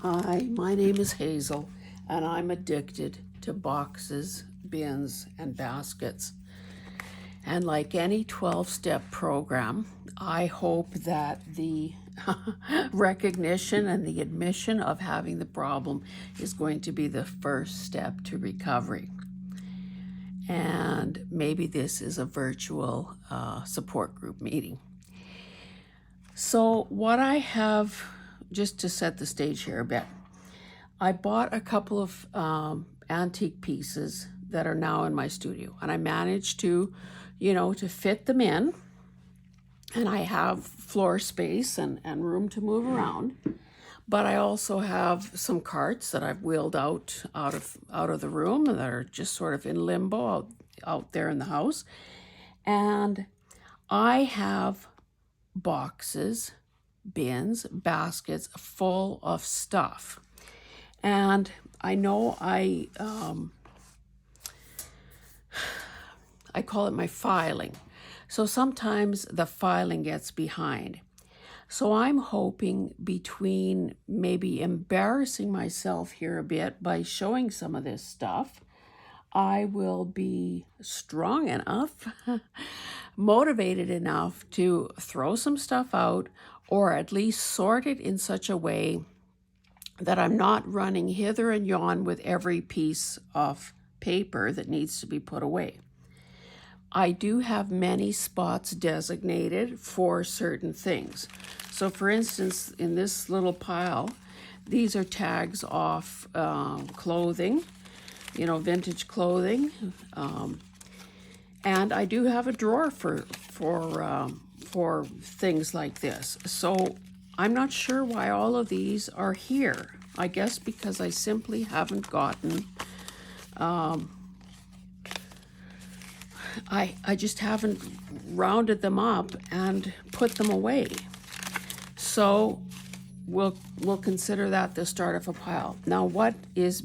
Hi, my name is Hazel, and I'm addicted to boxes, bins, and baskets. And like any 12-step program, I hope that the recognition and the admission of having the problem is going to be the first step to recovery. And maybe this is a virtual support group meeting. So what I have, just to set the stage here a bit, I bought a couple of antique pieces that are now in my studio, and I managed to, to fit them in, and I have floor space and room to move around. But I also have some carts that I've wheeled out of the room that are just sort of in limbo out there in the house. And I have boxes, bins, baskets full of stuff. And I know I call it my filing. So sometimes the filing gets behind. So I'm hoping between maybe embarrassing myself here a bit by showing some of this stuff, I will be strong enough, motivated enough to throw some stuff out, or at least sort it in such a way that I'm not running hither and yon with every piece of paper that needs to be put away. I do have many spots designated for certain things. So for instance, in this little pile, these are tags off clothing, vintage clothing. And I do have a drawer for things like this. So I'm not sure why all of these are here. I guess because I simply haven't gotten, I just haven't rounded them up and put them away. So we'll consider that the start of a pile. Now what is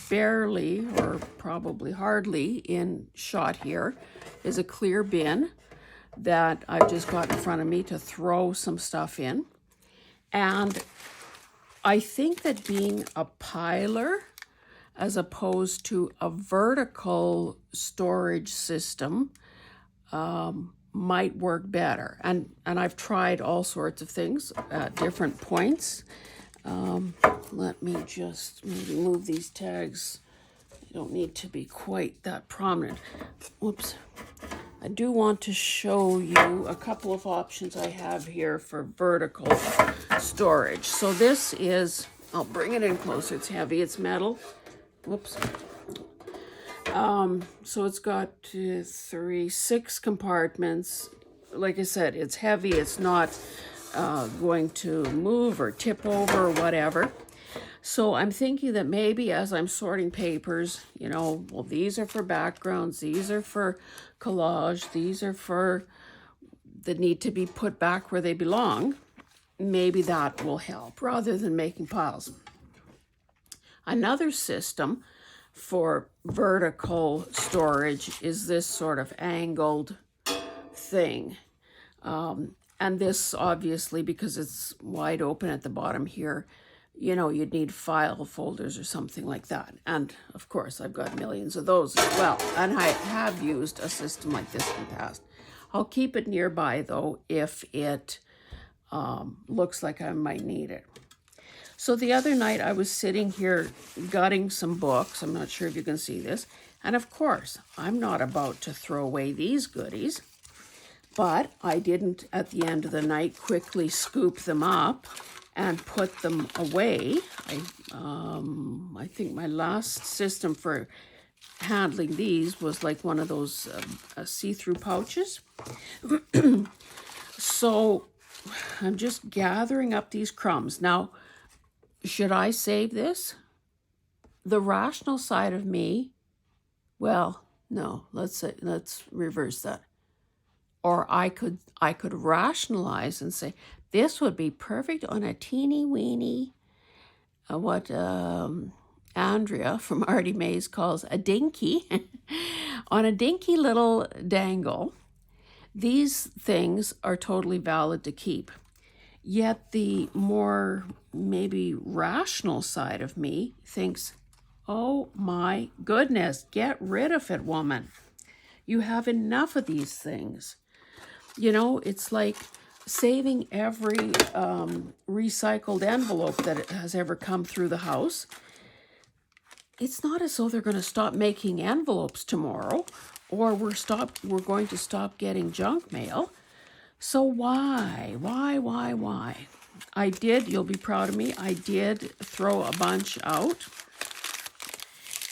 barely or probably hardly in shot here is a clear bin that I've just got in front of me to throw some stuff in. And I think that being a piler as opposed to a vertical storage system might work better. And I've tried all sorts of things at different points. Let me just maybe move these tags. They don't need to be quite that prominent. Whoops. I do want to show you a couple of options I have here for vertical storage. So this is, I'll bring it in closer. It's heavy, it's metal. Whoops. So it's got 6 compartments. Like I said, it's heavy. It's not going to move or tip over or whatever. So I'm thinking that maybe as I'm sorting papers, well, these are for backgrounds, these are for collage, these are for that need to be put back where they belong. Maybe that will help rather than making piles. Another system for vertical storage is this sort of angled thing. And this obviously, because it's wide open at the bottom here, you'd need file folders or something like that. And of course, I've got millions of those as well. And I have used a system like this in the past. I'll keep it nearby though, if it looks like I might need it. So the other night I was sitting here gutting some books. I'm not sure if you can see this. And of course, I'm not about to throw away these goodies, but I didn't at the end of the night quickly scoop them up and put them away. I think my last system for handling these was like one of those see-through pouches. So I'm just gathering up these crumbs. Now, should I save this? The rational side of me, well, no, let's reverse that. Or I could rationalize and say, this would be perfect on a teeny weeny, what Andrea from Artie Mays calls a dinky, on a dinky little dangle. These things are totally valid to keep. Yet the more maybe rational side of me thinks, oh my goodness, get rid of it, woman. You have enough of these things. You know, it's like saving every recycled envelope that has ever come through the house. It's not as though they're going to stop making envelopes tomorrow, or we're going to stop getting junk mail. So why? You'll be proud of me, I did throw a bunch out,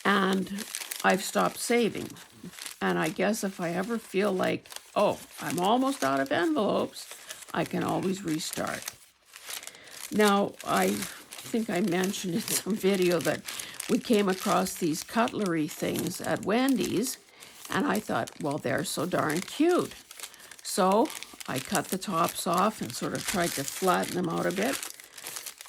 and I've stopped saving. And I guess if I ever feel like, oh, I'm almost out of envelopes, I can always restart. Now, I think I mentioned in some video that we came across these cutlery things at Wendy's, and I thought, well, they're so darn cute. So I cut the tops off and sort of tried to flatten them out a bit.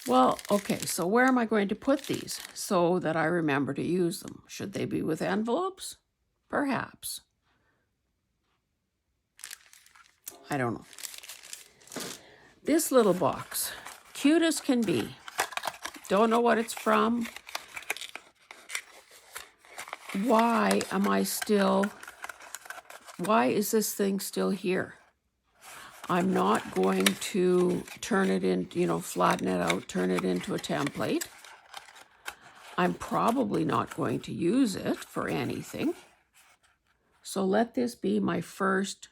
Well, okay, so where am I going to put these so that I remember to use them? Should they be with envelopes? Perhaps. I don't know. This little box, cute as can be. Don't know what it's from. Why is this thing still here? I'm not going to turn it in, flatten it out, turn it into a template. I'm probably not going to use it for anything. So let this be my first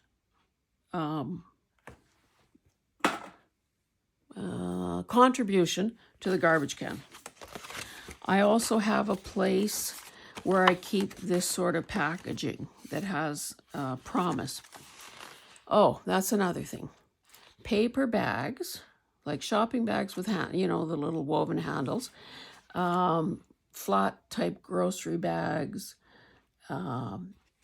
contribution to the garbage can. I also have a place where I keep this sort of packaging that has promise. Oh, that's another thing. Paper bags, like shopping bags with the little woven handles, flat type grocery bags,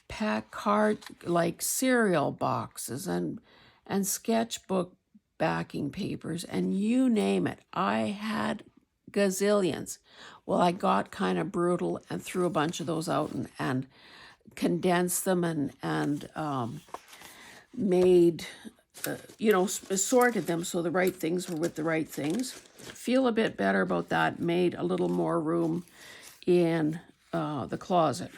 pack card like cereal boxes and sketchbook backing papers, and you name it. I had gazillions. Well, I got kind of brutal and threw a bunch of those out and condensed them and made, sorted them so the right things were with the right things. Feel a bit better about that. Made a little more room in the closet.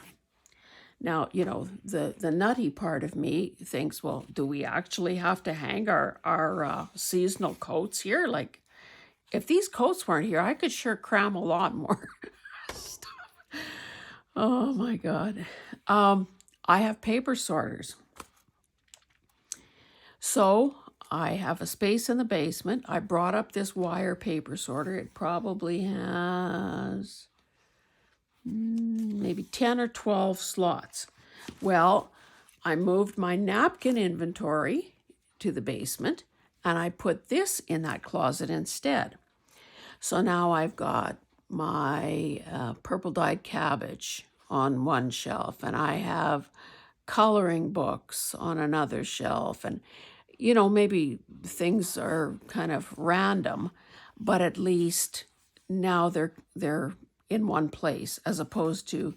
Now, the nutty part of me thinks, well, do we actually have to hang our seasonal coats here? Like, if these coats weren't here, I could sure cram a lot more stuff. Oh, my God. I have paper sorters. So I have a space in the basement. I brought up this wire paper sorter. It probably has maybe 10 or 12 slots. Well, I moved my napkin inventory to the basement, and I put this in that closet instead. So now I've got my purple dyed cabbage on one shelf, and I have coloring books on another shelf, and maybe things are kind of random, but at least now they're in one place, as opposed to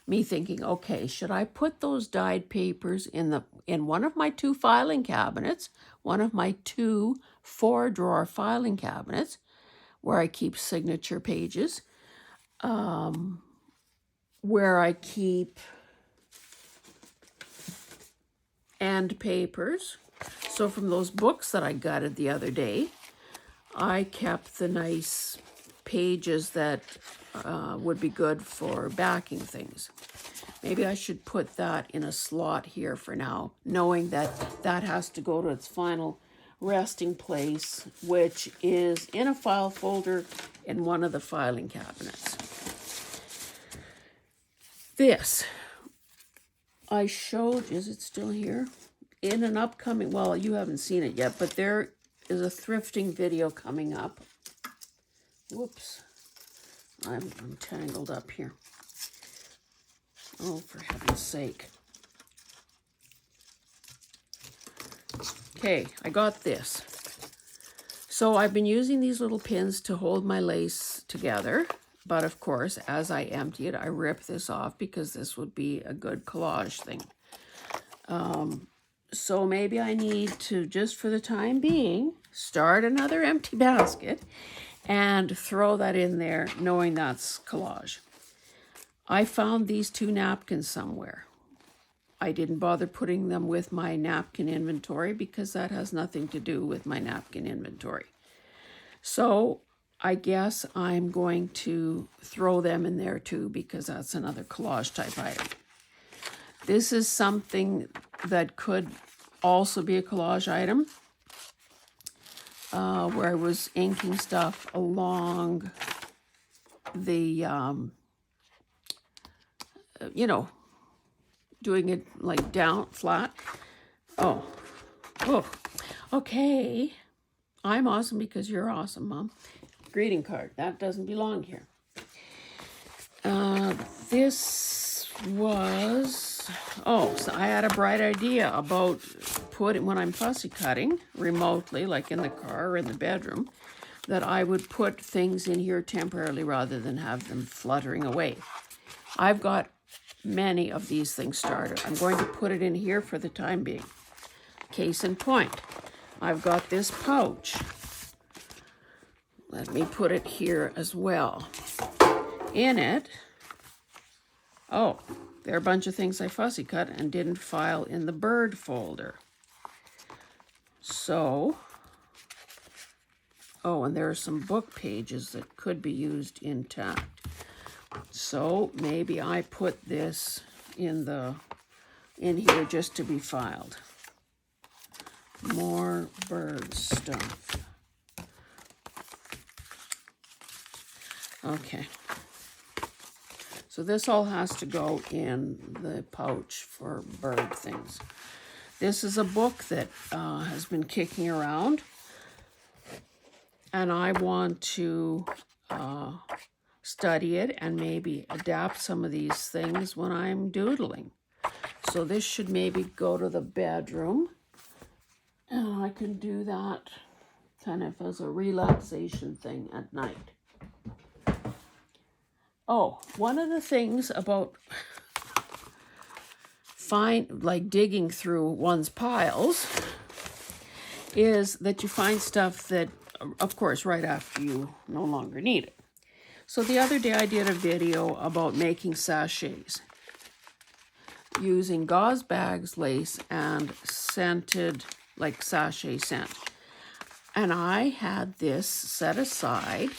me thinking, okay, should I put those dyed papers in one of my 2 filing cabinets, one of my 2 4-drawer filing cabinets where I keep signature pages, where I keep end papers. So from those books that I gutted the other day, I kept the nice pages that would be good for backing things. Maybe I should put that in a slot here for now, knowing that that has to go to its final resting place, which is in a file folder in one of the filing cabinets. This I showed, is it still here? In an upcoming, well, you haven't seen it yet, but there is a thrifting video coming up. Whoops. I'm tangled up here. Oh, for heaven's sake. Okay, I got this. So I've been using these little pins to hold my lace together. But of course, as I empty it, I rip this off because this would be a good collage thing. So maybe I need to, just for the time being, start another empty basket, and throw that in there knowing that's collage. I found these 2 napkins somewhere. I didn't bother putting them with my napkin inventory because that has nothing to do with my napkin inventory. So I guess I'm going to throw them in there too because that's another collage type item. This is something that could also be a collage item, where I was inking stuff along the, doing it like down flat. Oh, okay. I'm awesome because you're awesome, Mom. Greeting card. That doesn't belong here. This was, so I had a bright idea about when I'm fussy cutting remotely, like in the car or in the bedroom, that I would put things in here temporarily rather than have them fluttering away. I've got many of these things started. I'm going to put it in here for the time being. Case in point, I've got this pouch. Let me put it here as well. In it, there are a bunch of things I fussy cut and didn't file in the bird folder. So, and there are some book pages that could be used intact. So maybe I put this in here just to be filed. More bird stuff. Okay. So this all has to go in the pouch for bird things. This is a book that has been kicking around, and I want to study it and maybe adapt some of these things when I'm doodling. So this should maybe go to the bedroom, and I can do that kind of as a relaxation thing at night. One of the things about digging through one's piles is that you find stuff that, of course, right after you no longer need it. So the other day I did a video about making sachets using gauze bags, lace, and scented, like sachet scent. And I had this set aside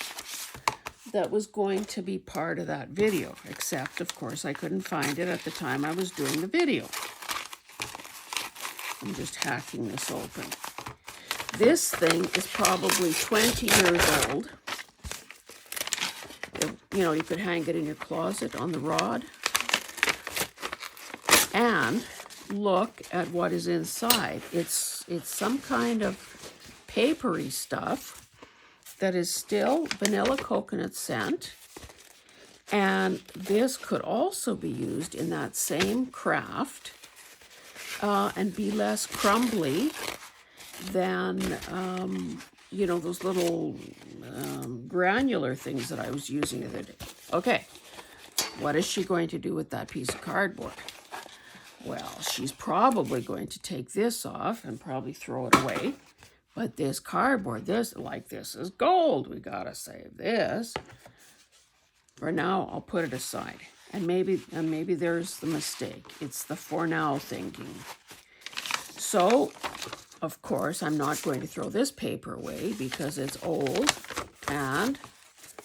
that was going to be part of that video, except, of course, I couldn't find it at the time I was doing the video. I'm just hacking this open. This thing is probably 20 years old. You could hang it in your closet on the rod. And look at what is inside. It's some kind of papery stuff that is still vanilla coconut scent, and this could also be used in that same craft and be less crumbly than those little granular things that I was using the other day. Okay, what is she going to do with that piece of cardboard? Well, she's probably going to take this off and probably throw it away. But this cardboard, this is gold. We gotta save this. For now, I'll put it aside. And maybe there's the mistake. It's the for now thinking. So, of course, I'm not going to throw this paper away because it's old and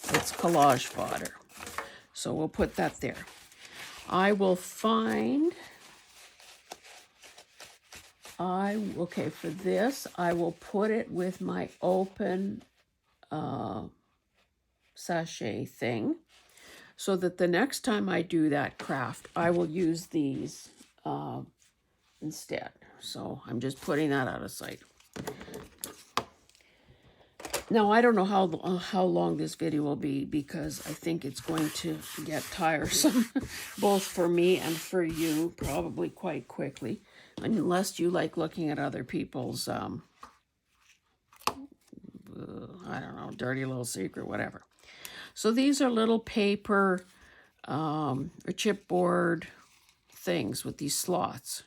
it's collage fodder. So we'll put that there. I will find... for this, I will put it with my open sachet thing so that the next time I do that craft, I will use these instead. So I'm just putting that out of sight. Now, I don't know how long this video will be because I think it's going to get tiresome, both for me and for you, probably quite quickly. Unless you like looking at other people's, dirty little secret, whatever. So these are little paper or chipboard things with these slots.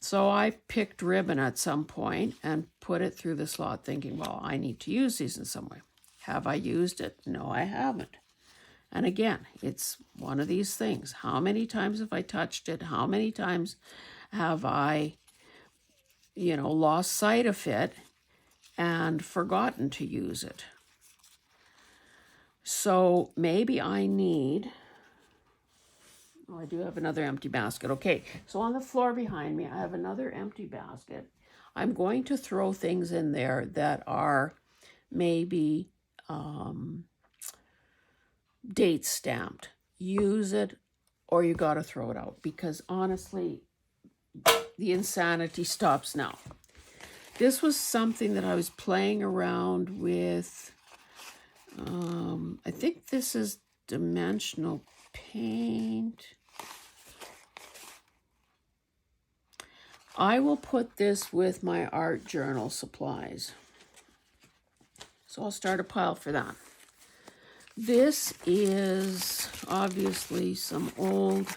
So I picked ribbon at some point and put it through the slot thinking, well, I need to use these in some way. Have I used it? No, I haven't. And again, it's one of these things. How many times have I touched it? How many times have I, lost sight of it and forgotten to use it? So maybe I need, I do have another empty basket. Okay, so on the floor behind me, I have another empty basket. I'm going to throw things in there that are maybe date stamped. Use it or you got to throw it out, because honestly, the insanity stops now. This was something that I was playing around with. I think this is dimensional paint. I will put this with my art journal supplies. So I'll start a pile for that. This is obviously some old,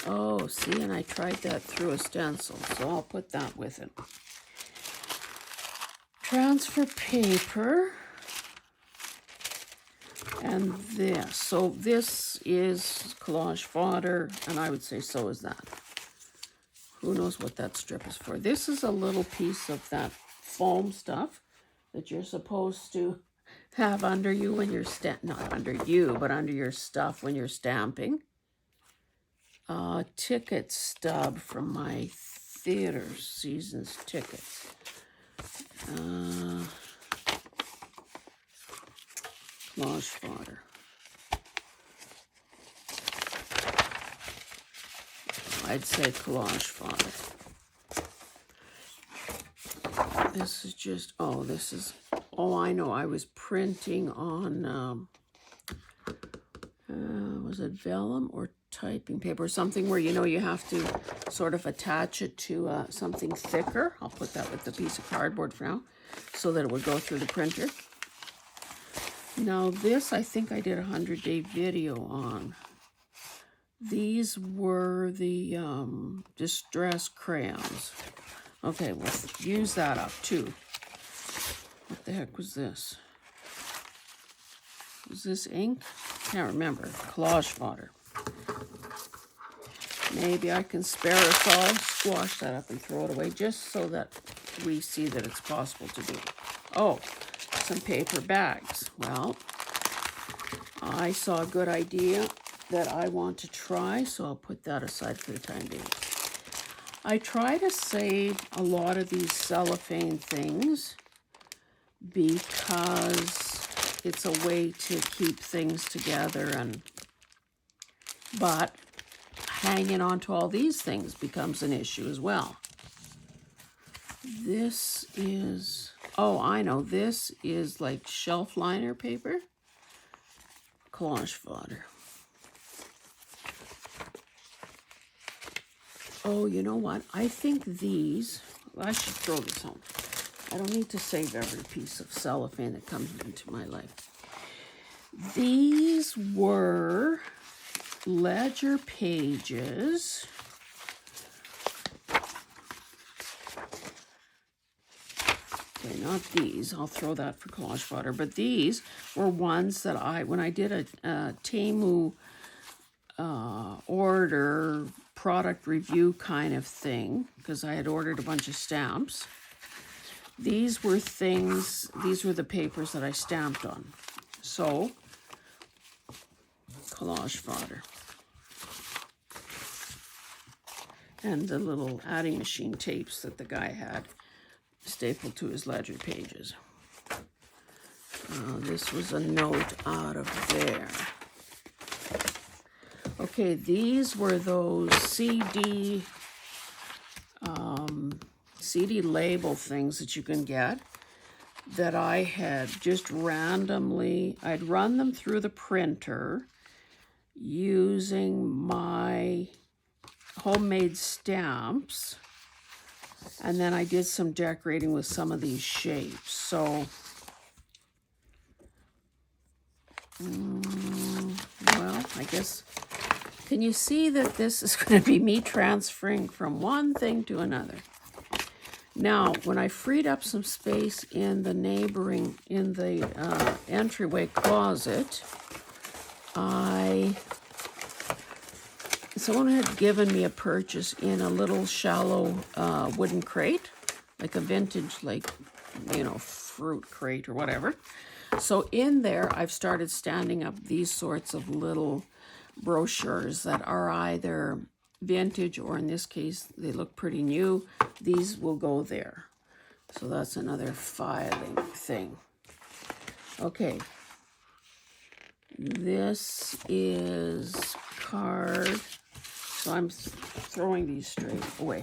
oh, see, and I tried that through a stencil, so I'll put that with it. Transfer paper. And this. So this is collage fodder, and I would say so is that. Who knows what that strip is for. This is a little piece of that foam stuff that you're supposed to have under you when you're not under you, but under your stuff when you're stamping. Ticket stub from my theater season's tickets. Collage fodder. I'd say collage fodder. This is just, I know, I was printing on, was it vellum or typing paper or something where, you have to sort of attach it to something thicker. I'll put that with the piece of cardboard for now so that it would go through the printer. Now this, I think I did a 100-day video on. These were the distress crayons. Okay, we'll use that up too. What the heck was this? Was this ink? Can't remember. Collage fodder. Maybe I can spare us all. Squash that up and throw it away just so that we see that it's possible to do. Oh, some paper bags. Well, I saw a good idea that I want to try, so I'll put that aside for the time being. I try to save a lot of these cellophane things because it's a way to keep things together, but hanging on to all these things becomes an issue as well. This is, I know, this is like shelf liner paper. Collage fodder. Oh, you know what? I think these, I should throw this home. I don't need to save every piece of cellophane that comes into my life. These were ledger pages. Okay, not these. I'll throw that for collage fodder. But these were ones that when I did a Temu order product review kind of thing, because I had ordered a bunch of stamps. These were the papers that I stamped on. So, collage fodder. And the little adding machine tapes that the guy had stapled to his ledger pages. This was a note out of there. Okay, these were those CD label things that you can get that I had just randomly, I'd run them through the printer using my homemade stamps, and then I did some decorating with some of these shapes. So, well, I guess, can you see that this is going to be me transferring from one thing to another? Now, when I freed up some space in the entryway closet, someone had given me a purchase in a little shallow wooden crate, like a vintage, like, fruit crate or whatever. So in there, I've started standing up these sorts of little brochures that are either vintage, or in this case, they look pretty new. These will go there. So that's another filing thing. Okay. This is card. So I'm throwing these straight away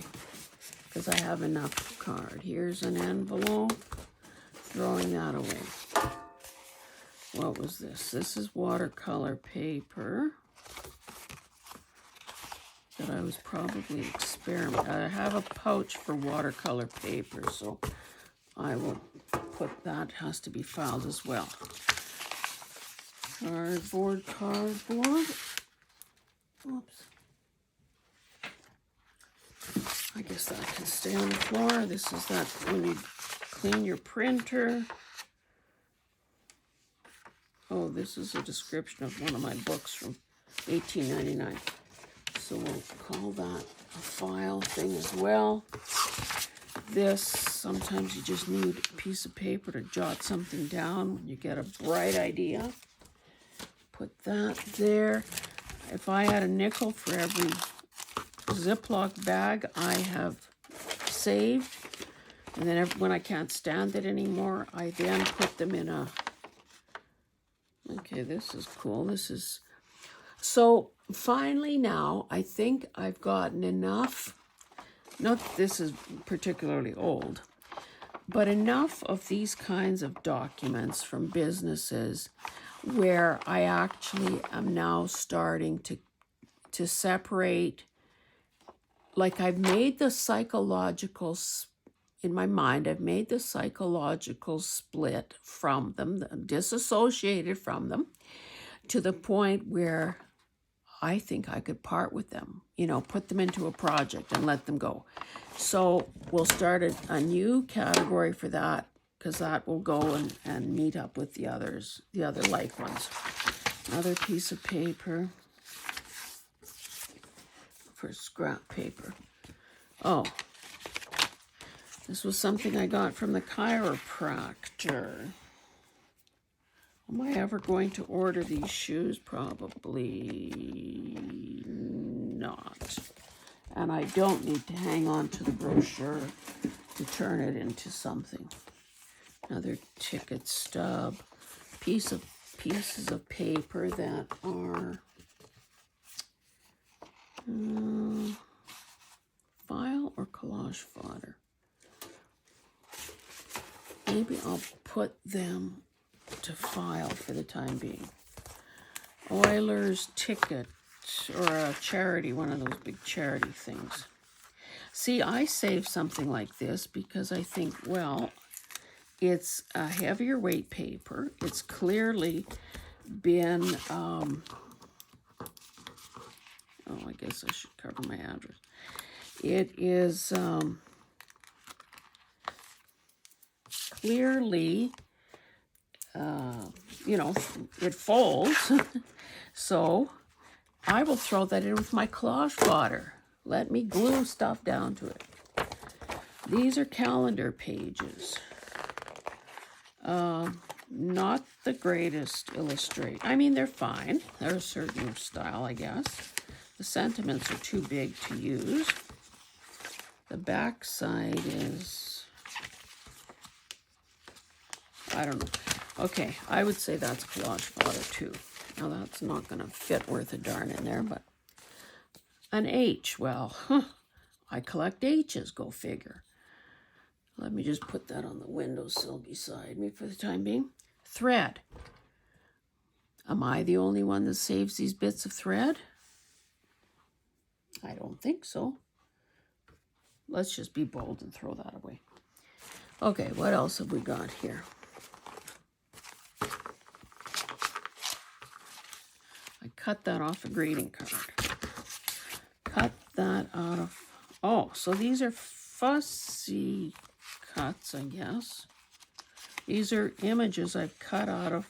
because I have enough card. Here's an envelope. Throwing that away. What was this? This is watercolor paper that I was probably experimenting. I have a pouch for watercolor paper, so I will put that. Has to be filed as well. Cardboard. Oops. I guess that can stay on the floor. This is that when you clean your printer. Oh, this is a description of one of my books from 1899. So we'll call that a file thing as well. This, sometimes you just need a piece of paper to jot something down when you get a bright idea. Put that there. If I had a nickel for every Ziploc bag I have saved, and then when I can't stand it anymore, I then put them in a... Okay, this is cool. So finally now, I think I've gotten enough, not that this is particularly old, but enough of these kinds of documents from businesses where I actually am now starting to separate, like I've made the psychological, in my mind, I've made the psychological split from them, disassociated from them, to the point where I think I could part with them, put them into a project and let them go. So we'll start a new category for that, because that will go and meet up with the other like ones. Another piece of paper for scrap paper. Oh, this was something I got from the chiropractor. Am I ever going to order these shoes? Probably not. And I don't need to hang on to the brochure to turn it into something. Another ticket stub. Pieces of paper that are file or collage fodder. Maybe I'll put them to file for the time being. Oilers ticket, or a charity, one of those big charity things. See, I save something like this because I think, well, it's a heavier weight paper. It's clearly been, oh, I guess I should cover my address. It is clearly, it folds. So I will throw that in with my collage fodder. Let me glue stuff down to it. These are calendar pages. Not the greatest illustrate. I mean, they're fine. They're a certain style, I guess. The sentiments are too big to use. The back side is, I don't know. Okay, I would say that's collage fodder too. Now that's not going to fit worth a darn in there, but an H, well, I collect H's, go figure. Let me just put that on the windowsill beside me for the time being. Thread. Am I the only one that saves these bits of thread? I don't think so. Let's just be bold and throw that away. Okay, what else have we got here? I cut that off a greeting card. that out of, oh, so these are fussy cuts, I guess. These are images I've cut out of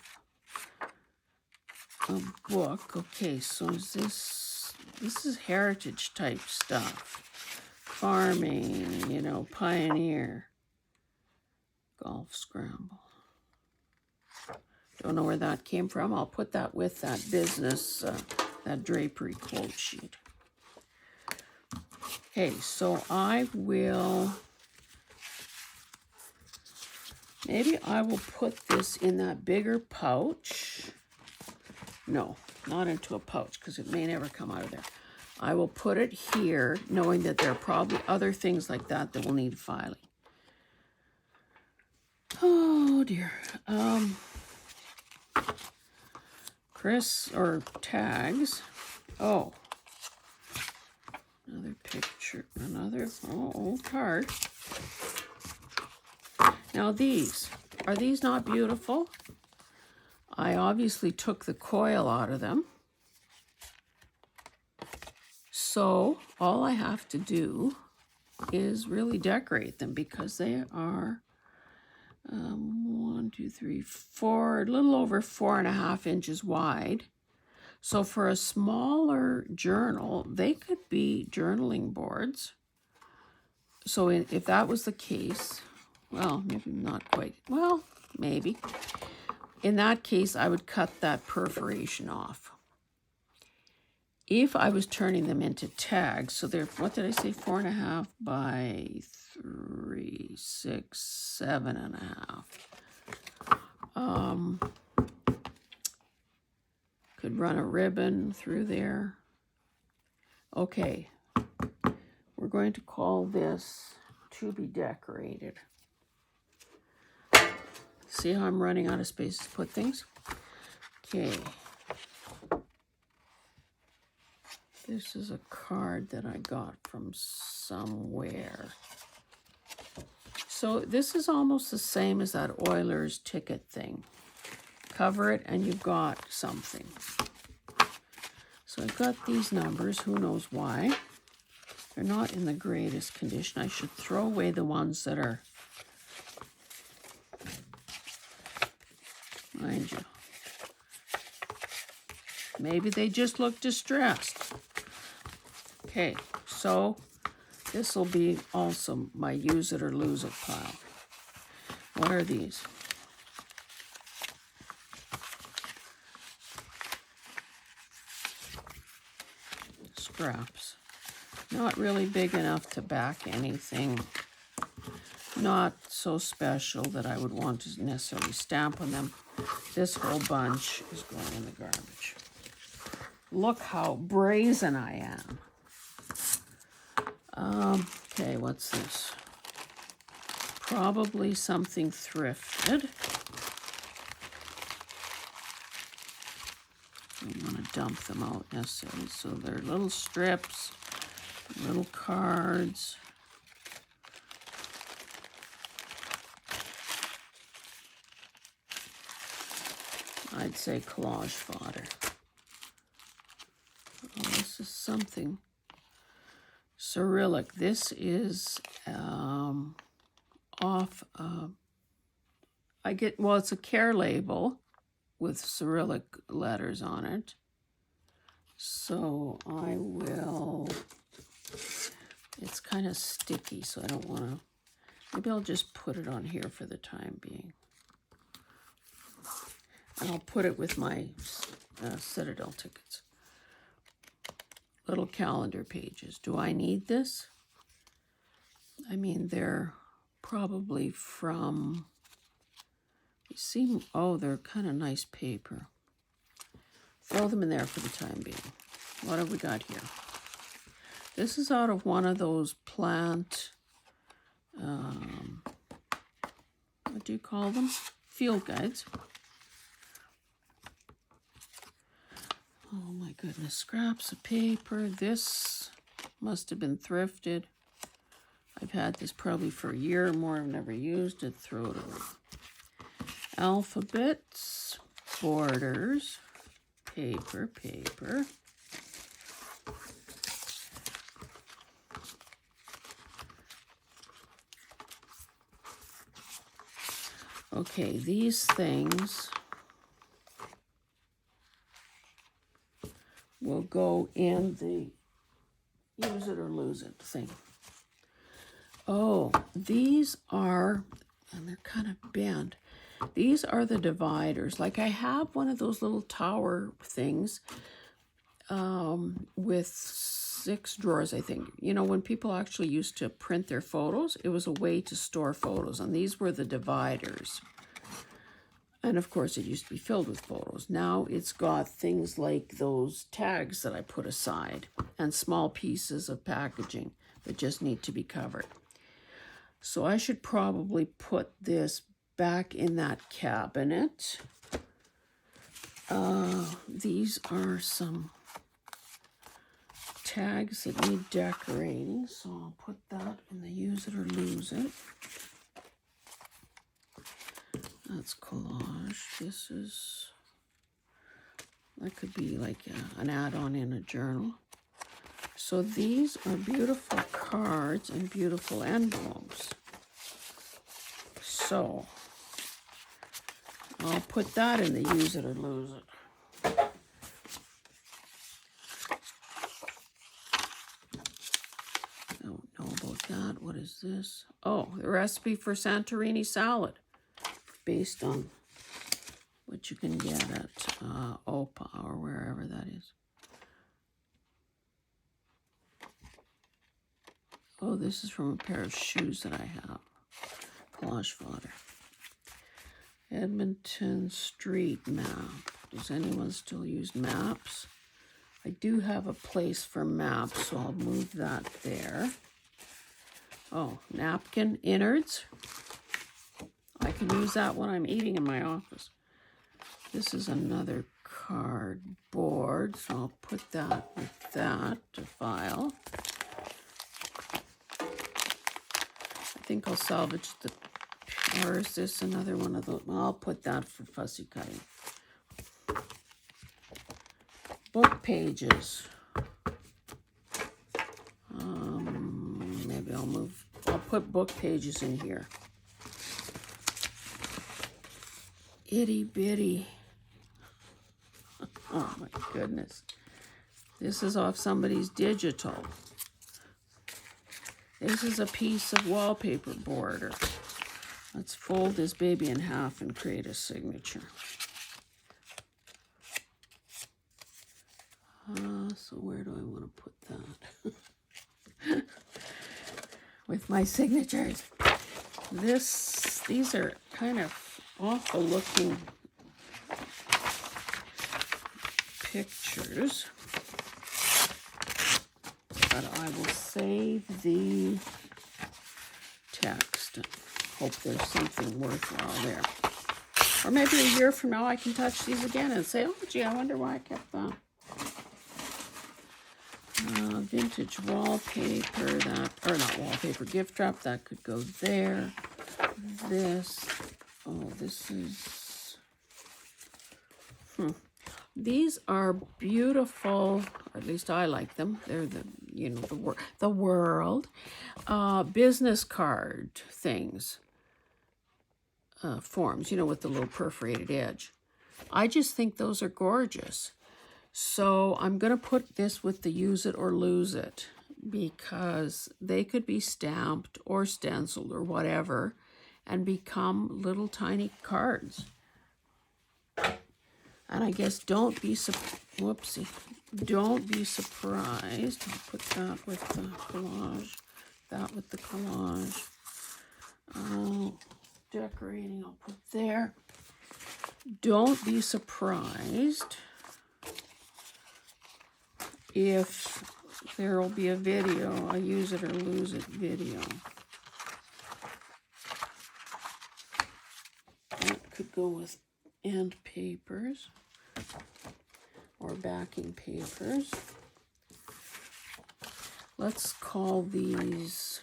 a book. Okay, so is this is heritage type stuff. Farming, you know, pioneer. Golf scramble. Don't know where that came from. I'll put that with that business, that drapery quote sheet. Okay, so I will, maybe I will put this in that bigger pouch. No, not into a pouch because it may never come out of there. I will put it here, knowing that there are probably other things like that that will need filing. Oh dear. Chris, or tags. Oh. Another picture, another old card. Now these, are these not beautiful? I obviously took the coil out of them. So all I have to do is really decorate them because they are 1, 2, 3, 4, a little over 4.5 inches wide. So for a smaller journal, they could be journaling boards. So if that was the case, well, maybe not quite, well, maybe. In that case, I would cut that perforation off. If I was turning them into tags, so they're, what did I say, 4.5 by 3, 6, 7.5. Could run a ribbon through there. Okay, we're going to call this to be decorated. See how I'm running out of space to put things? Okay. This is a card that I got from somewhere. So this is almost the same as that Oilers ticket thing. Cover it and you've got something. So I've got these numbers, who knows why. They're not in the greatest condition. I should throw away the ones that are, mind you. Maybe they just look distressed. Okay, so this will be also my use it or lose it pile. What are these? Scraps. Not really big enough to back anything. Not so special that I would want to necessarily stamp on them. This whole bunch is going in the garbage. Look how brazen I am. Okay, what's this? Probably something thrifted. Don't want to dump them out necessarily. So they're little strips, little cards. I'd say collage fodder. Oh, this is something. Cyrillic. This is off, it's a care label with Cyrillic letters on it. So I will, it's kind of sticky, so I don't want to, maybe I'll just put it on here for the time being. And I'll put it with my Citadel tickets. Little calendar pages. Do I need this? I mean, they're probably from, you see, oh, they're kind of nice paper. Throw them in there for the time being. What have we got here? This is out of one of those plant, what do you call them? Field guides. Oh my goodness, scraps of paper. This must have been thrifted. I've had this probably for a year or more. I've never used it. Throw it away. Alphabets, borders, paper. Okay, these things will go in the use it or lose it thing. Oh, these are, and they're kind of bent. These are the dividers. Like I have one of those little tower things with 6 drawers, I think. You know, when people actually used to print their photos, it was a way to store photos, and these were the dividers. And of course, it used to be filled with photos. Now it's got things like those tags that I put aside and small pieces of packaging that just need to be covered. So I should probably put this back in that cabinet. These are some tags that need decorating, so I'll put that in the use it or lose it. That's collage. This is, that could be like an add-on in a journal. So these are beautiful cards and beautiful envelopes. So I'll put that in the use it or lose it. I don't know about that. What is this? Oh, the recipe for Santorini salad, based on what you can get at Opa or wherever that is. Oh, this is from a pair of shoes that I have. Collage fodder. Edmonton Street map. Does anyone still use maps? I do have a place for maps, so I'll move that there. Oh, napkin innards. I can use that when I'm eating in my office. This is another cardboard, so I'll put that with that to file. I think I'll salvage the, or is this another one of those? I'll put that for fussy cutting. Book pages. Maybe I'll put book pages in here. Itty bitty. Oh my goodness. This is off somebody's digital. This is a piece of wallpaper border. Let's fold this baby in half and create a signature. So where do I want to put that? With my signatures. These are kind of awful looking pictures. But I will save the text. Hope there's something worthwhile there. Or maybe a year from now I can touch these again and say, oh gee, I wonder why I kept that. Vintage wallpaper, that, or not wallpaper, gift wrap, that could go there. This, oh, this is, these are beautiful, or at least I like them. They're the, you know, the world. Business card things, forms, you know, with the little perforated edge. I just think those are gorgeous. So I'm going to put this with the use it or lose it, because they could be stamped or stenciled or whatever and become little tiny cards. And I guess don't be surprised. I'll put that with the collage, that with the collage. Decorating I'll put there. Don't be surprised if there will be a video, a use it or lose it video. That could go with end papers or backing papers. Let's call these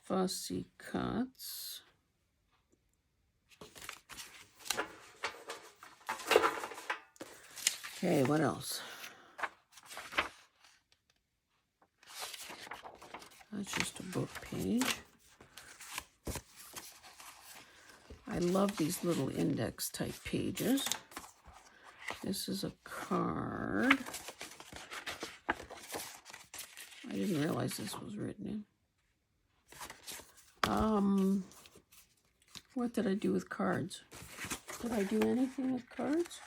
fussy cuts. Okay, what else? That's just a book page. love these little index type pages. This is a card. I didn't realize this was written in. What did I do with cards? Did I do anything with cards?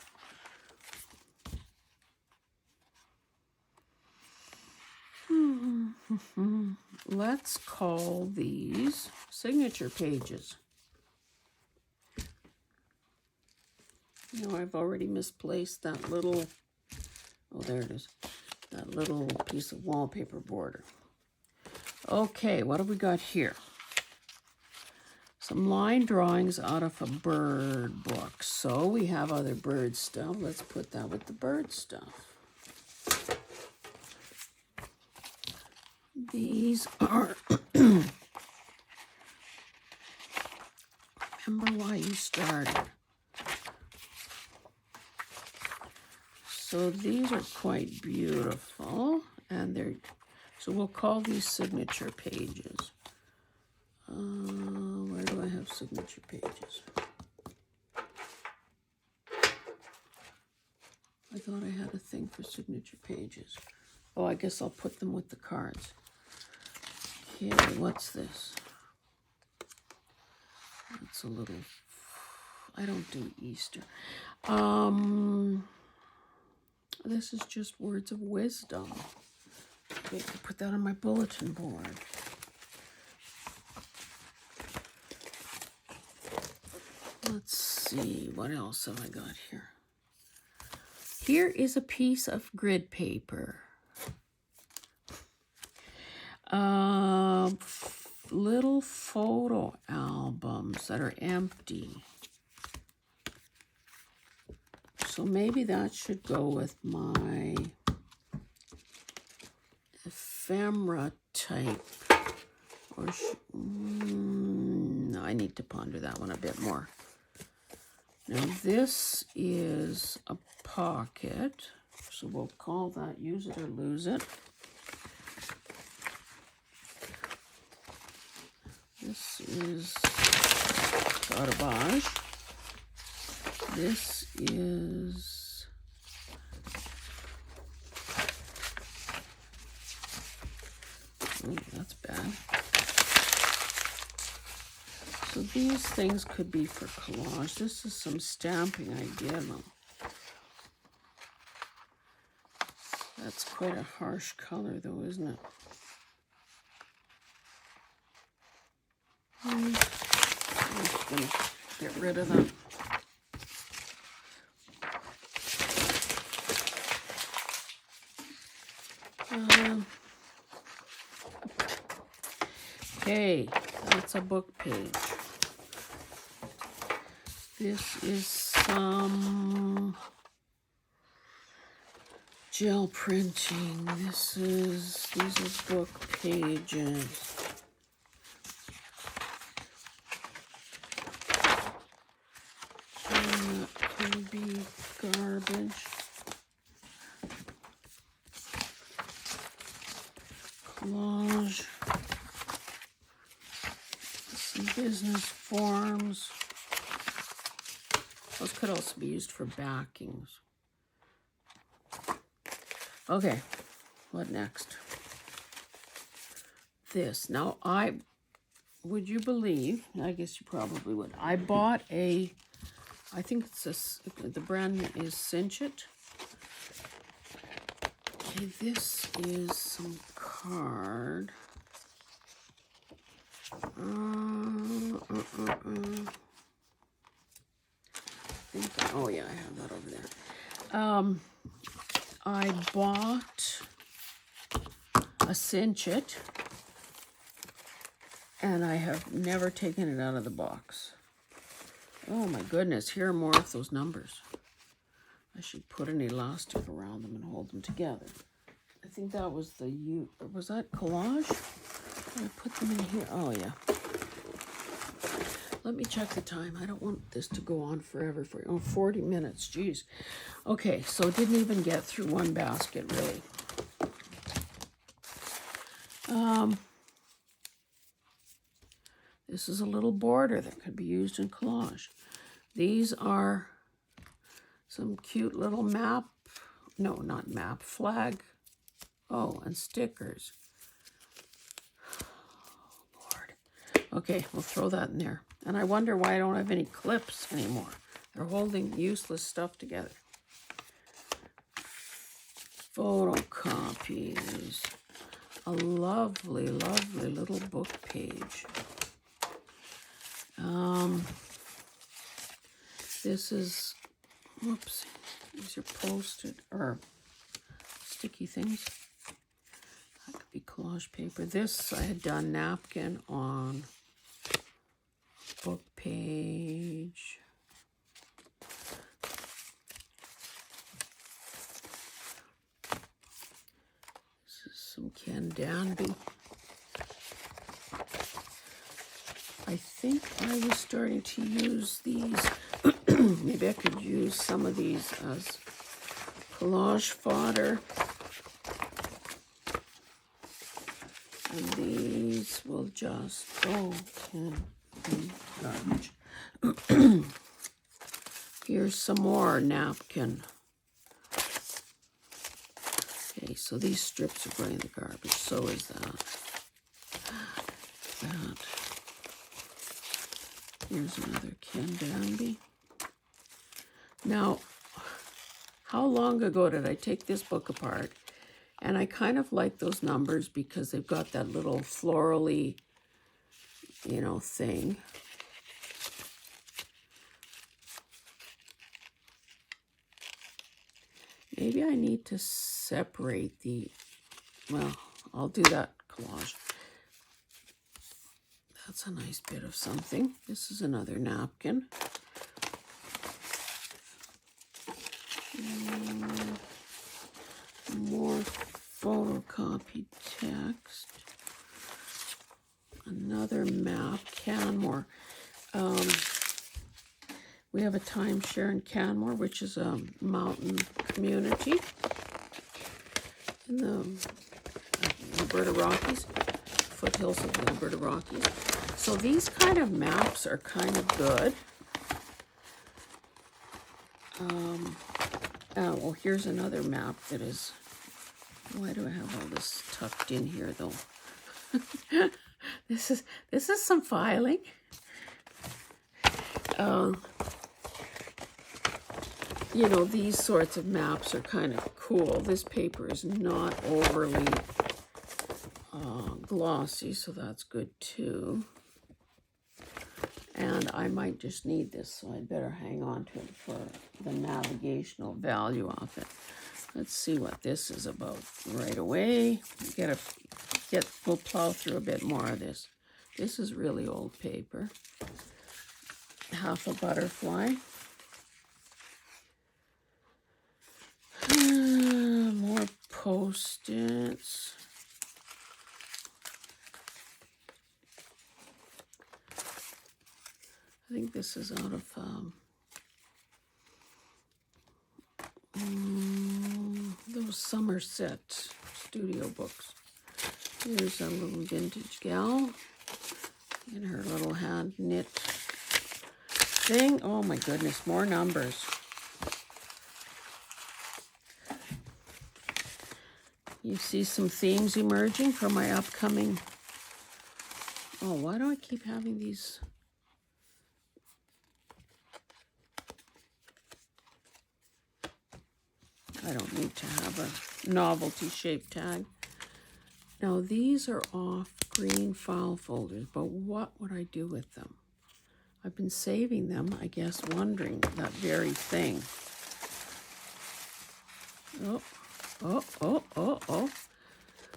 Let's call these signature pages. You know, I've already misplaced that little, oh, there it is, that little piece of wallpaper border. Okay, what have we got here? Some line drawings out of a bird book. So we have other bird stuff. Let's put that with the bird stuff. These are, remember why you started. So these are quite beautiful, and they're, so we'll call these signature pages. Where do I have signature pages? I thought I had a thing for signature pages. Oh, I guess I'll put them with the cards. Okay, what's this? It's a little, I don't do Easter. This is just words of wisdom. Okay, I'll put that on my bulletin board. Let's see, what else have I got here? Here is a piece of grid paper. Little photo albums that are empty. So maybe that should go with my ephemera type. Or no, I need to ponder that one a bit more. Now this is a pocket, so we'll call that use it or lose it. This is garbage. This is oh, that's bad. So these things could be for collage. This is some stamping I did them. That's quite a harsh color though, isn't it? I'm just going to get rid of them. Okay, that's a book page. This is some gel printing. These are book pages. And that can be garbage. Collage. Some business forms. Those could also be used for backings. Okay, what next? This. Now, would you believe, I guess you probably would, I bought I think it's the brand is Cinch It. Okay, this is some card. Oh yeah, I have that over there. I bought a Cinch It, and I have never taken it out of the box. Oh my goodness, here are more of those numbers. I should put an elastic around them and hold them together. I think that was was that collage? I put them in here. Oh yeah. Let me check the time. I don't want this to go on forever. 40 minutes. Geez. Okay, so didn't even get through one basket, really. This is a little border that could be used in collage. These are some cute little map, no, not map, flag. Oh, and stickers. Oh, Lord. Okay, we'll throw that in there. And I wonder why I don't have any clips anymore. They're holding useless stuff together. Photocopies. A lovely, lovely little book page. This is, whoops, these are posted, or sticky things. That could be collage paper. This, I had done napkin on book page. This is some Ken Danby. I think I was starting to use these. Maybe I could use some of these as collage fodder. And these will just go in the garbage. Here's some more napkin. Okay, so these strips are going in the garbage. So is that. Here's another Ken Danby. Now, how long ago did I take this book apart? And I kind of like those numbers because they've got that little florally, you know, thing. Maybe I need to separate the, well, I'll do that collage. That's a nice bit of something. This is another napkin. More photocopied text. Another map, Canmore. We have a timeshare in Canmore, which is a mountain community in the Alberta Rockies, foothills of the Alberta Rockies. So these kind of maps are kind of good. Oh, well, here's another map that is, why do I have all this tucked in here though? This is some filing. You know, these sorts of maps are kind of cool. This paper is not overly glossy, so that's good too. And I might just need this, so I'd better hang on to it for the navigational value of it. Let's see what this is about right away. We'll plow through a bit more of this. This is really old paper. Half a butterfly. More Post-its. I think this is out of those Somerset studio books. Here's a little vintage gal in her little hand knit thing. Oh my goodness, more numbers. You see some themes emerging for my upcoming. Oh, why do I keep having these? I don't need to have a novelty shape tag. Now these are off green file folders, but what would I do with them? I've been saving them, I guess, wondering that very thing. Oh.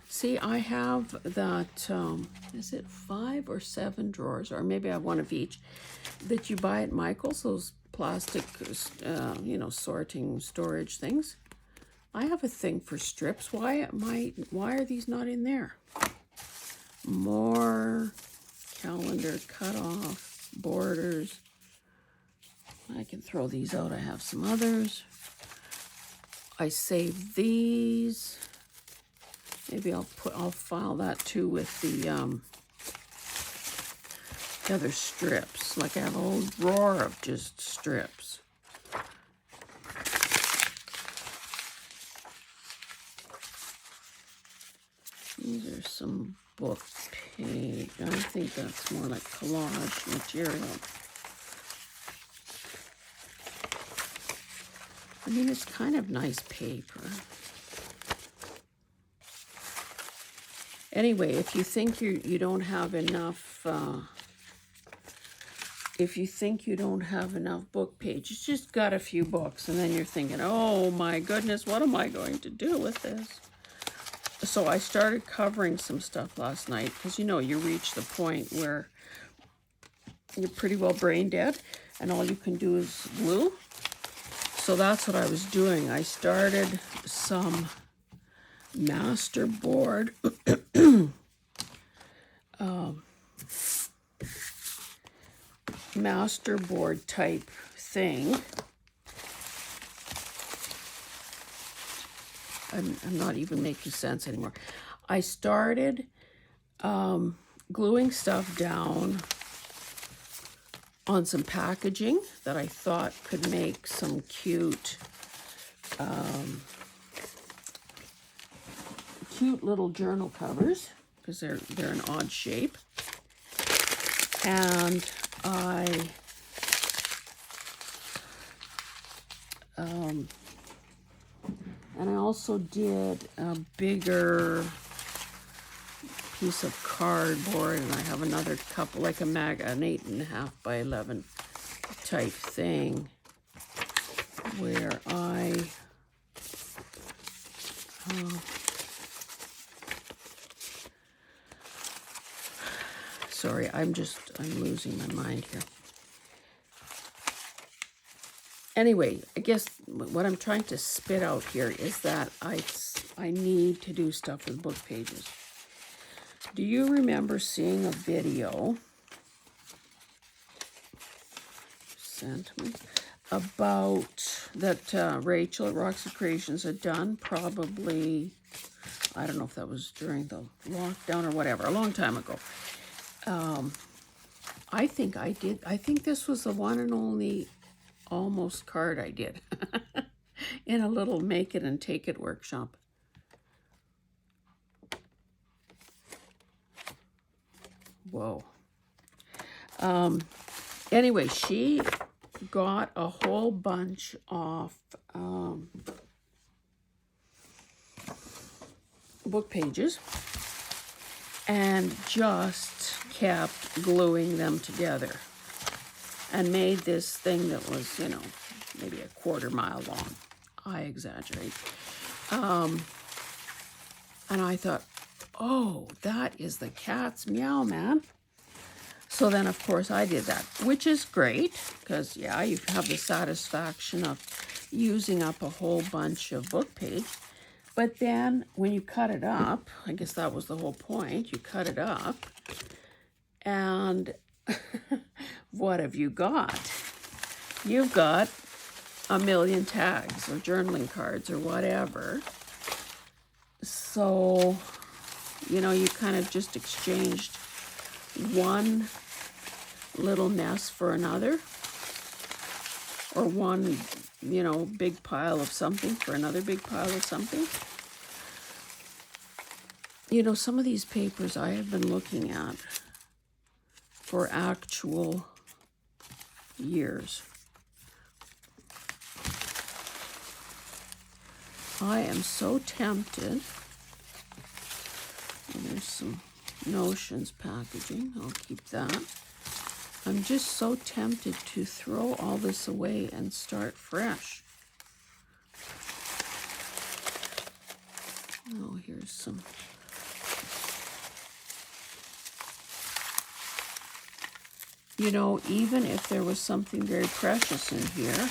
See, I have that, is it 5 or 7 drawers, or maybe I have one of each, that you buy at Michael's, those plastic, you know, sorting storage things. I have a thing for strips. Why are these not in there? More calendar cut-off borders. I can throw these out. I have some others. I save these. Maybe I'll file that too with the Yeah, there's strips. Like I have a whole drawer of just strips. These are some book page. I think that's more like collage material. I mean, it's kind of nice paper. Anyway, if you think you don't have enough, if you think you don't have enough book pages, just got a few books, and then you're thinking, oh my goodness, what am I going to do with this? So I started covering some stuff last night, because you know, you reach the point where you're pretty well brain dead, and all you can do is glue. So that's what I was doing. I started some masterboard masterboard type thing. I'm not even making sense anymore. I started gluing stuff down on some packaging that I thought could make some cute little journal covers, because they're an odd shape. And I also did a bigger piece of cardboard, and I have another couple, like an 8.5 by 11 type thing, where I sorry, I'm losing my mind here. Anyway, I guess what I'm trying to spit out here is that I need to do stuff with book pages. Do you remember seeing a video sent me about that Rachel at Roxy Creations had done? Probably, I don't know if that was during the lockdown or whatever, a long time ago. I think I did. I think this was the one and only almost card I did in a little make it and take it workshop. Whoa. Anyway, she got a whole bunch of book pages and just kept gluing them together and made this thing that was, you know, maybe a 1/4 mile long. I exaggerate. And I thought, oh, that is the cat's meow, man. So then, of course, I did that, which is great because, yeah, you have the satisfaction of using up a whole bunch of book page. But then when you cut it up, I guess that was the whole point, you cut it up, and what have you got? You've got a million tags or journaling cards or whatever. So, you know, you kind of just exchanged one little mess for another, or one, you know, big pile of something for another big pile of something. You know, some of these papers I have been looking at for actual years. I am so tempted. And there's some Notions packaging. I'll keep that. I'm just so tempted to throw all this away and start fresh. Oh, here's some. You know, even if there was something very precious in here,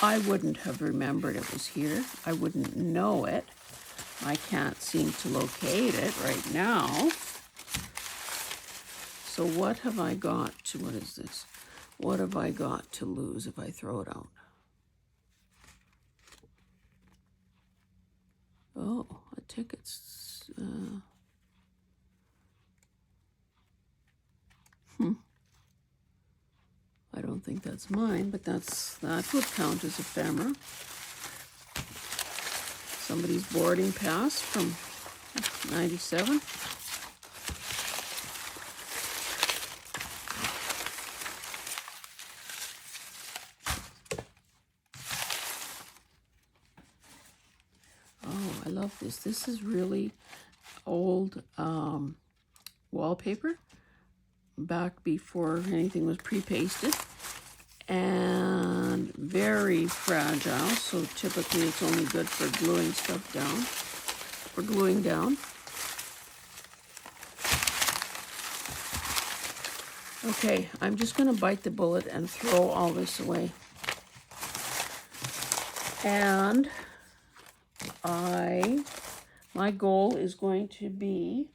I wouldn't have remembered it was here. I wouldn't know it. I can't seem to locate it right now. So what have I got to, what is this? What have I got to lose if I throw it out? Oh, a ticket's, I don't think that's mine, but that would count as ephemera. Somebody's boarding pass from 97. Oh, I love this. This is really old wallpaper, back before anything was pre-pasted, and very fragile, so typically it's only good for gluing stuff down, for gluing down. Okay, I'm just going to bite the bullet and throw all this away. And my goal is going to be,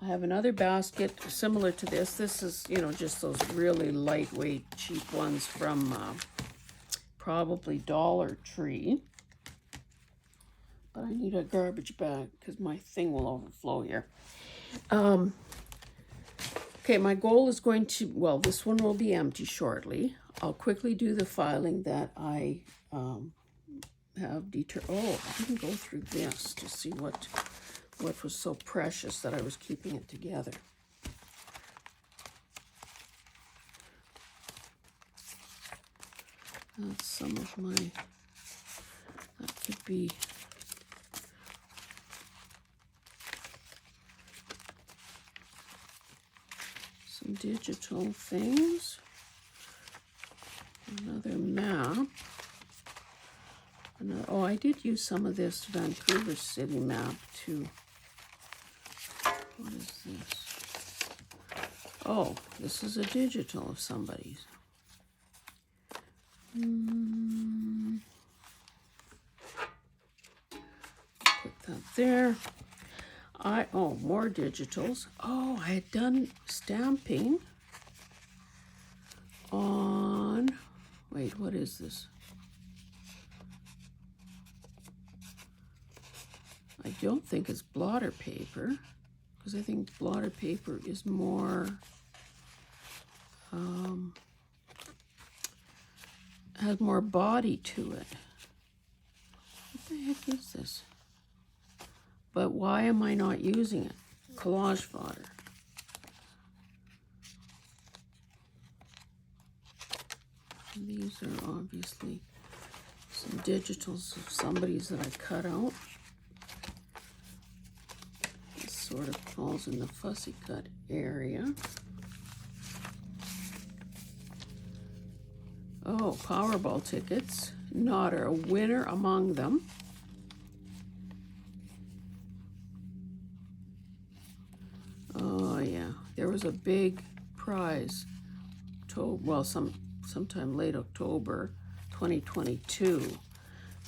I have another basket similar to this. This is, you know, just those really lightweight, cheap ones from probably Dollar Tree. But I need a garbage bag because my thing will overflow here. Okay, my goal is going to, well, this one will be empty shortly. I'll quickly do the filing that I have determined. Oh, I didn't go through this to see what was so precious that I was keeping it together. That's some of my, that could be, some digital things. Another map. Oh, I did use some of this Vancouver City map too. What is this? Oh, this is a digital of somebody's. Put that there. Oh, more digitals. Oh, I had done stamping on, wait, what is this? I don't think it's blotter paper, because I think blotter paper is more, has more body to it. What the heck is this? But why am I not using it? Collage fodder. And these are obviously some digitals of somebody's that I cut out. This sort of falls in the fussy cut area. Oh, Powerball tickets. Not a winner among them. Oh yeah, there was a big prize. Well, sometime late October 2022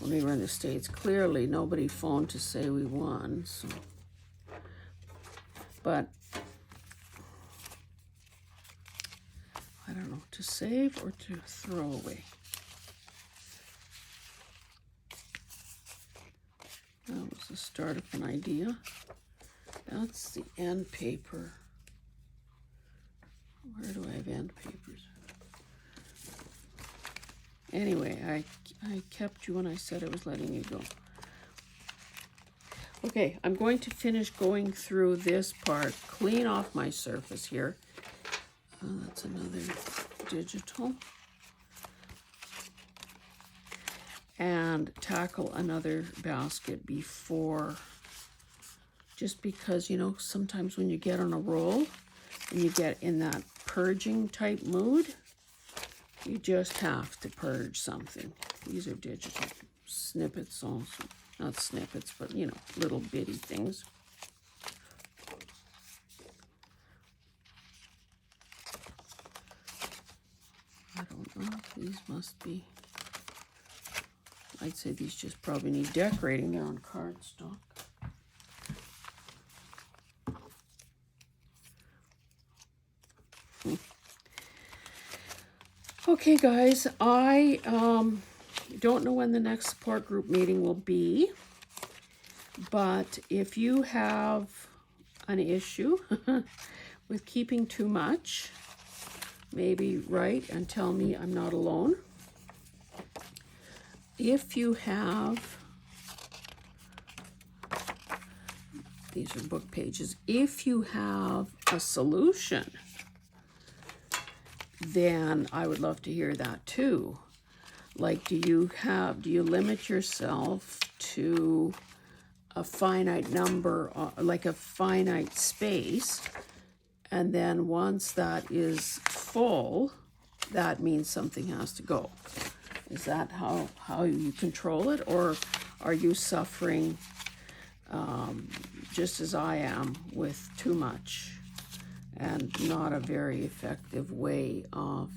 when we were in the States. Clearly nobody phoned to say we won, so. But I don't know, to save or to throw away. That was the start of an idea. That's the end paper. Where do I have end papers? Anyway, I kept you when I said I was letting you go. Okay, I'm going to finish going through this part, clean off my surface here. That's another digital. And tackle another basket before, just because, you know, sometimes when you get on a roll and you get in that purging type mood, you just have to purge something. These are digital snippets also. Not snippets, but, you know, little bitty things. I don't know. These must be, I'd say these just probably need decorating. They're on cardstock. Okay, guys, I don't know when the next support group meeting will be, but if you have an issue with keeping too much. Maybe write and tell me I'm not alone. If you have, these are book pages, if you have a solution, then I would love to hear that too. Like, do you limit yourself to a finite number, like a finite space, and then once that is full, that means something has to go? Is that how you control it, or are you suffering just as I am with too much and not a very effective way of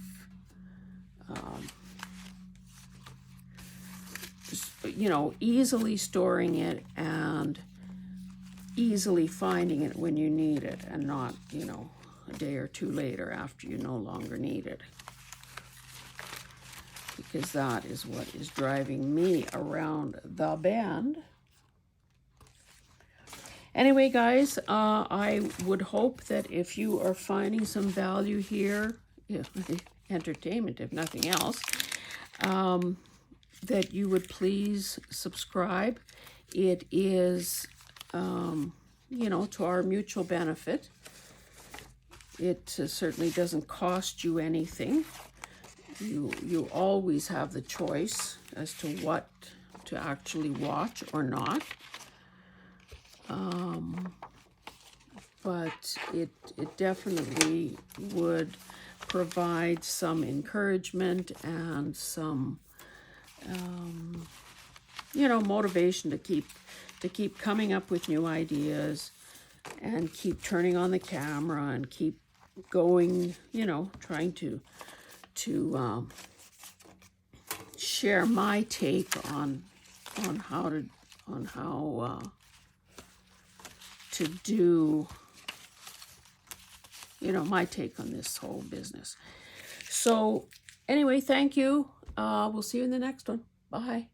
easily storing it and easily finding it when you need it, and not, a day or two later after you no longer need it? Because that is what is driving me around the bend. Anyway, guys, I would hope that if you are finding some value here, entertainment if nothing else, that you would please subscribe. It is, to our mutual benefit. It certainly doesn't cost you anything. You always have the choice as to what to actually watch or not. But it definitely would provide some encouragement and some motivation to keep coming up with new ideas, and keep turning on the camera and keep going, trying to share my take on how to do, my take on this whole business. So anyway, thank you. We'll see you in the next one. Bye.